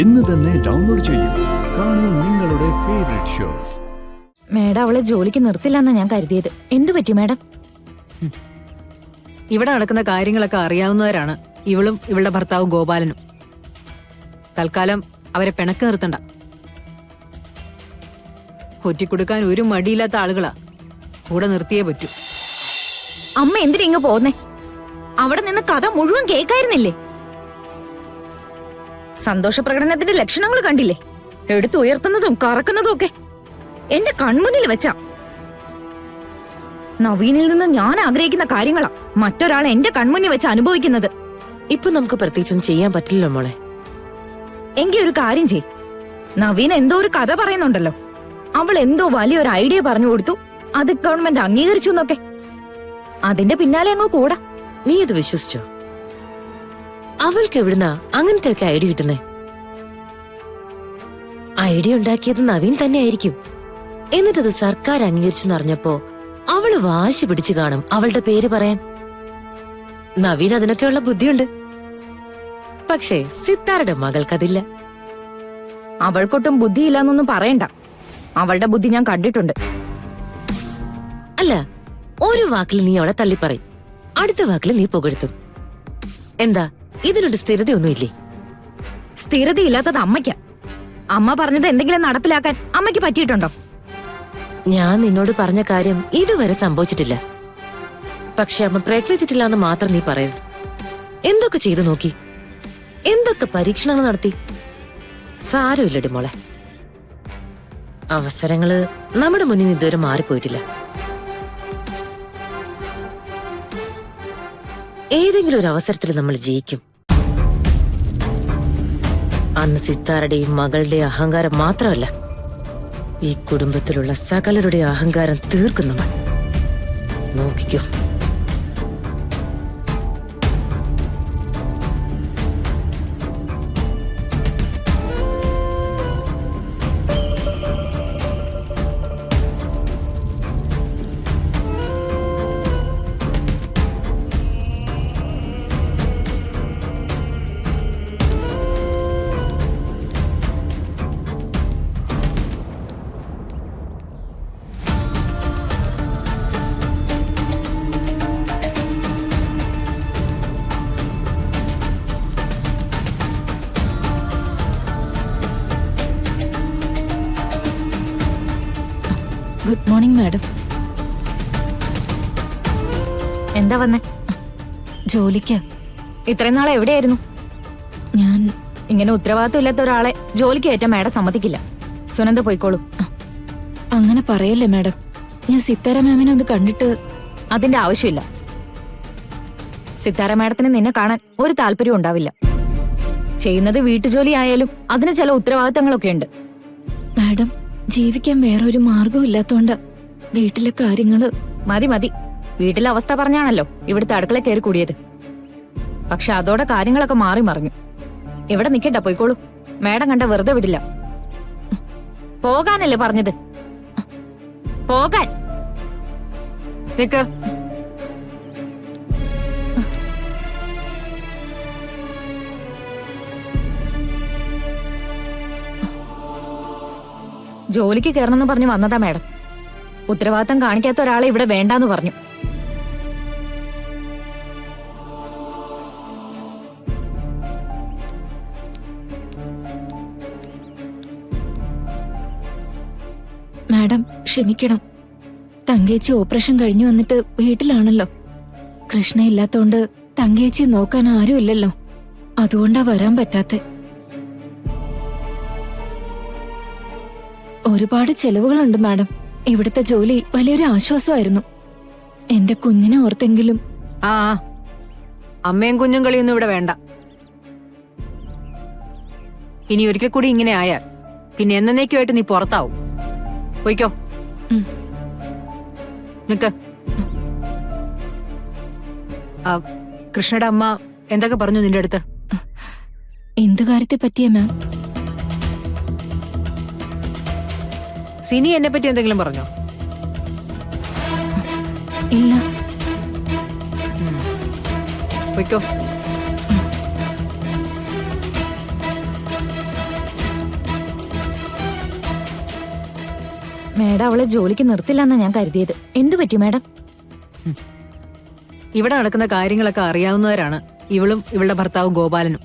ഇന്ന് തന്നെ ഡൗൺലോഡ് ചെയ്യൂ. കാണൂ നിങ്ങളുടെ ഫേവറേറ്റ് ഷോസ്. മേഡം അവളെ ജോലിക്ക് നിർത്തില്ലെന്നാ ഞാൻ കരുതിയത്. എന്തു പറ്റി മേഡം? ഇവിടെ നടക്കുന്ന കാര്യങ്ങളൊക്കെ അറിയാവുന്നവരാണ് ഇവളും ഇവളുടെ ഭർത്താവും ഗോപാലനും. തൽക്കാലം അവരെ പിണക്ക് നിർത്തണ്ട. ഒറ്റിക്കൊടുക്കാൻ ഒരു മടിയില്ലാത്ത ആളുകളാ. കൂടെ നിർത്തിയേ പറ്റൂ. അമ്മ എന്തിനാ ഇങ്ങ് പോന്നേ? അവിടെ നിന്ന് കഥ മുഴുവൻ കേൾക്കായിരുന്നില്ലേ? സന്തോഷ പ്രകടനത്തിന്റെ ലക്ഷണങ്ങൾ കണ്ടില്ലേ? എടുത്തുയർത്തുന്നതും കറക്കുന്നതും ഒക്കെ എന്റെ കൺമുന്നിൽ വെച്ചാ. നവീനിൽ നിന്ന് ഞാൻ ആഗ്രഹിക്കുന്ന കാര്യങ്ങളാ മറ്റൊരാൾ എന്റെ കൺമുന്നിൽ വെച്ച് അനുഭവിക്കുന്നത്. ഇപ്പൊ നമുക്ക് പ്രത്യേകിച്ചൊന്നും ചെയ്യാൻ പറ്റില്ലല്ലോ മോളെ. എങ്കി ഒരു കാര്യം ചെയ്. നവീൻ എന്തോ ഒരു കഥ പറയുന്നുണ്ടല്ലോ. അവൾ എന്തോ വലിയൊരു ഐഡിയ പറഞ്ഞു കൊടുത്തു, അത് ഗവൺമെന്റ് അംഗീകരിച്ചു എന്നൊക്കെ. അതിന്റെ പിന്നാലെ അങ്ങ് കൂടാ. നീ ഇത് വിശ്വസിച്ചോ? അവൾക്ക് എവിടുന്നാ അങ്ങനത്തെ ഒക്കെ ഐഡിയ കിട്ടുന്നേ? ഐഡിയ ഉണ്ടാക്കിയത് നവീൻ തന്നെ ആയിരിക്കും. എന്നിട്ടത് സർക്കാർ അംഗീകരിച്ചു എന്നറിഞ്ഞപ്പോ അവള് വാശി പിടിച്ചു കാണും അവളുടെ പേര് പറയാൻ. നവീൻ അതിനൊക്കെയുള്ള ബുദ്ധിയുണ്ട്. പക്ഷേ സിത്താരയുടെ മകൾക്കതില്ല. അവൾക്കൊട്ടും ബുദ്ധിയില്ലാന്നൊന്നും പറയണ്ട. അവളുടെ ബുദ്ധി ഞാൻ കണ്ടിട്ടുണ്ട്. അല്ല, ഒരു വാക്കിൽ നീ അവളെ തള്ളിപ്പറയും, അടുത്ത വാക്കിൽ നീ പുകഴ്ത്തും. എന്താ ഇതിനൊരു സ്ഥിരതയൊന്നുമില്ലേ? സ്ഥിരതയില്ലാത്തത് അമ്മയ്ക്കാ. അമ്മ പറഞ്ഞത് എന്തെങ്കിലും നടപ്പിലാക്കാൻ അമ്മയ്ക്ക് പറ്റിയിട്ടുണ്ടോ? ഞാൻ നിന്നോട് പറഞ്ഞ കാര്യം ഇതുവരെ സംഭവിച്ചിട്ടില്ല. പക്ഷെ അമ്മ പ്രയത്നിച്ചിട്ടില്ല എന്ന് മാത്രം നീ പറയരുത്. എന്തൊക്കെ ചെയ്തു നോക്കി, എന്തൊക്കെ പരീക്ഷണങ്ങൾ നടത്തി. സാരമില്ലടി മോളെ, അവസരങ്ങള് നമ്മുടെ മുന്നിൽ നിന്ന് ഇതുവരെ മാറിപ്പോയിട്ടില്ല. ഏതെങ്കിലും ഒരു അവസരത്തിൽ നമ്മൾ ജയിക്കും. അന്ന് സിത്താരുടെയും മകളുടെയും അഹങ്കാരം മാത്രമല്ല, ഈ കുടുംബത്തിലുള്ള സകലരുടെ അഹങ്കാരം തീർക്കും നമ്മൾ. നോക്കിക്കോ. Good morning madam. എന്താ വന്നേ? ജോലിക്ക്. ഇത്രയും നാളെ എവിടെയായിരുന്നു? ഞാൻ ഇങ്ങനെ ഉത്തരവാദിത്വം ഇല്ലാത്ത ഒരാളെ ജോലിക്ക് കയറ്റാൻ മാഡം സമ്മതിക്കില്ല. സുനന്ദ പോയിക്കോളൂ. അങ്ങനെ പറയല്ലേ മാഡം. ഞാൻ സിത്താര മാമിനെ ഒന്ന് കണ്ടിട്ട്. അതിന്റെ ആവശ്യമില്ല. സിത്താര മാഡത്തിന് നിന്നെ കാണാൻ ഒരു താല്പര്യവും ഉണ്ടാവില്ല. ചെയ്യുന്നത് വീട്ടുജോലി ആയാലും അതിന് ചില ഉത്തരവാദിത്തങ്ങളൊക്കെ ഉണ്ട്. മാഡം, ജീവിക്കാൻ വേറൊരു മാർഗവും ഇല്ലാത്തോണ്ട് വീട്ടിലെ കാര്യങ്ങള്. മതി മതി, വീട്ടിലെ അവസ്ഥ പറഞ്ഞാണല്ലോ ഇവിടുത്തെ അടുക്കള കയറി കൂടിയത്. പക്ഷെ അതോടെ കാര്യങ്ങളൊക്കെ മാറി മറിഞ്ഞു. ഇവിടെ നിക്കണ്ട, പോയിക്കോളൂ. മേഡം കണ്ട വെറുതെ വിടില്ല. പോകാനല്ലേ പറഞ്ഞത്? പോകാൻ. നിക്ക്. ജോലിക്ക് കയറണമെന്ന് പറഞ്ഞു വന്നതാ മാഡം. ഉത്തരവാദിത്തം കാണിക്കാത്ത ഒരാളെ ഇവിടെ വേണ്ടാന്ന് പറഞ്ഞു. മാഡം ക്ഷമിക്കണം. തങ്കേച്ചി ഓപ്പറേഷൻ കഴിഞ്ഞു വന്നിട്ട് വീട്ടിലാണല്ലോ. കൃഷ്ണ ഇല്ലാത്തോണ്ട് തങ്കേച്ചി നോക്കാൻ ആരും ഇല്ലല്ലോ. അതുകൊണ്ടാ വരാൻ പറ്റാത്തെ. ഒരുപാട് ചെലവുകളുണ്ട് മാഡം. ഇവിടുത്തെ ജോലി വലിയൊരു ആശ്വാസമായിരുന്നു. എന്റെ കുഞ്ഞിനെ ഓർത്തെങ്കിലും. ആ, അമ്മയും കുഞ്ഞും കളിയൊന്നും ഇവിടെ വേണ്ട. ഇനി ഒരിക്കൽ കൂടി ഇങ്ങനെ ആയാൽ പിന്നെ എന്നേക്കുമായിട്ട് നീ പുറത്താവും. പോയിക്കോ. നിക്ക്. കൃഷ്ണയുടെ അമ്മ എന്തൊക്കെ പറഞ്ഞു നിന്റെ അടുത്ത്? എന്ത് കാര്യത്തെ പറ്റിയാ മാം? സിനി എന്നെ പറ്റി എന്തെങ്കിലും പറഞ്ഞോ? ഇല്ല. പോയിക്കോ. മേഡം അവളെ ജോലിക്ക് നിർത്തില്ലെന്നാ ഞാൻ കരുതിയത്. എന്തു പറ്റി മേഡം? ഇവിടെ നടക്കുന്ന കാര്യങ്ങളൊക്കെ അറിയാവുന്നവരാണ് ഇവളും ഇവളുടെ ഭർത്താവ് ഗോപാലനും.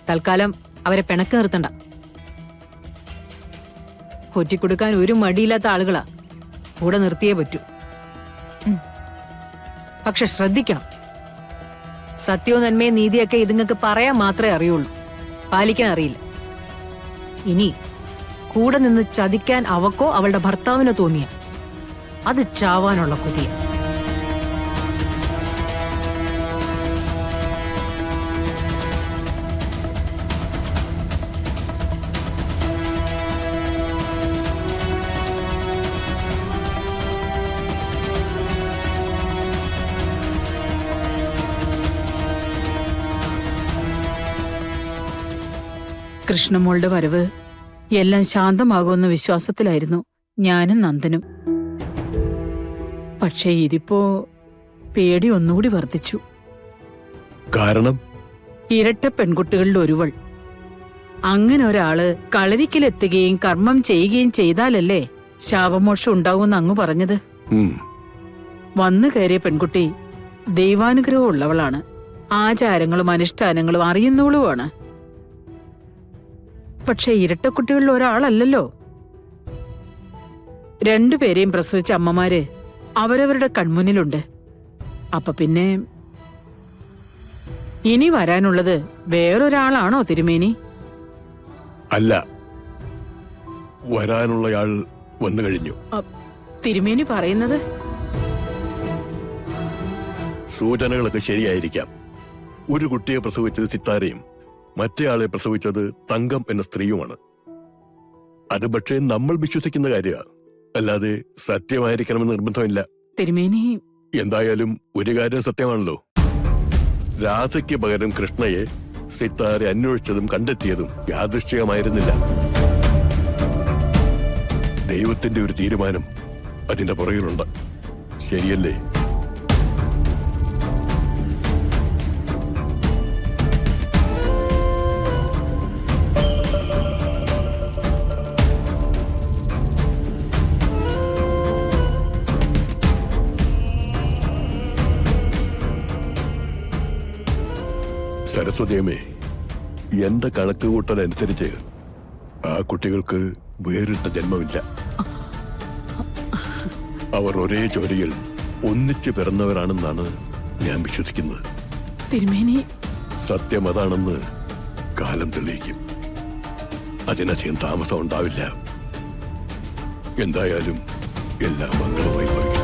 തൽക്കാലം അവരെ പിണക്ക് നിർത്തണ്ട. ഒറ്റിക്കൊടുക്കാൻ ഒരു മടിയില്ലാത്ത ആളുകളാ. കൂടെ നിർത്തിയേ പറ്റൂ. പക്ഷെ ശ്രദ്ധിക്കണം, സത്യവും നന്മയും നീതിയൊക്കെ ഇതുങ്ങൾക്ക് പറയാൻ മാത്രമേ അറിയുള്ളൂ, പാലിക്കാൻ അറിയില്ല. ഇനി കൂടെ നിന്ന് ചതിക്കാൻ അവക്കോ അവളുടെ ഭർത്താവിനോ തോന്നിയ അത് ചാവാനുള്ള കൊതിയ. കൃഷ്ണമോളുടെ വരവ് എല്ലാം ശാന്തമാകുമെന്ന വിശ്വാസത്തിലായിരുന്നു ഞാനും നന്ദനും. പക്ഷേ ഇതിപ്പോ പേടി ഒന്നുകൂടി വർദ്ധിച്ചു. കാരണം ഇരട്ട പെൺകുട്ടികളിൽ ഒരുവൾ. അങ്ങനെ ഒരാള് കളരിക്കലെത്തുകയും കർമ്മം ചെയ്യുകയും ചെയ്താലല്ലേ ശാപമോക്ഷം ഉണ്ടാവുമെന്ന് അങ്ങ് പറഞ്ഞത്. വന്നു കയറിയ പെൺകുട്ടി ദൈവാനുഗ്രഹം ഉള്ളവളാണ്. ആചാരങ്ങളും അനുഷ്ഠാനങ്ങളും അറിയുന്നവളുമാണ്. പക്ഷെ ഇരട്ടക്കുട്ടികളിൽ ഒരാളല്ലല്ലോ. രണ്ടുപേരെയും പ്രസവിച്ച അമ്മമാര് അവരവരുടെ കൺമുന്നിലുണ്ട്. അപ്പൊ പിന്നെ ഇനി വരാനുള്ളത് വേറൊരാളാണോ തിരുമേനി? അല്ല, വരാനുള്ളയാൾ വന്നു കഴിഞ്ഞു. തിരുമേനി പറയുന്നത്? സൂചനകളൊക്കെ ശരിയായിരിക്കാം. ഒരു കുട്ടിയെ പ്രസവിച്ചത് സിത്താരയും മറ്റേയാളെ പ്രസവിച്ചത് തങ്കം എന്ന സ്ത്രീയുമാണ്. അത് പക്ഷേ നമ്മൾ വിശ്വസിക്കുന്ന കാര്യമാണ്, അല്ലാതെ സത്യമായിരിക്കണമെന്ന് നിർബന്ധമില്ല. തിരുമേനി, എന്തായാലും ഒരു കാര്യം സത്യമാണല്ലോ, രാധയ്ക്ക് പകരം കൃഷ്ണയെ സിത്താരെ അന്വേഷിച്ചതും കണ്ടെത്തിയതും യാദൃശ്ചികമായിരുന്നില്ല. ദൈവത്തിന്റെ ഒരു തീരുമാനം അതിന്റെ പുറകിലുണ്ട്. ശരിയല്ലേ? സരസ്വതിയമ്മേ, എന്റെ കണക്കുകൂട്ടലനുസരിച്ച് ആ കുട്ടികൾക്ക് വേറിട്ട ജന്മമില്ല. അവർ ഒരേ ചോരയിൽ ഒന്നിച്ചു പിറന്നവരാണെന്നാണ് ഞാൻ വിശ്വസിക്കുന്നത്. തിരുമേനി, സത്യം അതാണെന്ന് കാലം തെളിയിക്കും. അതിനധികം താമസം ഉണ്ടാവില്ല. എന്തായാലും എല്ലാം മംഗളമായി ഭവിക്കും.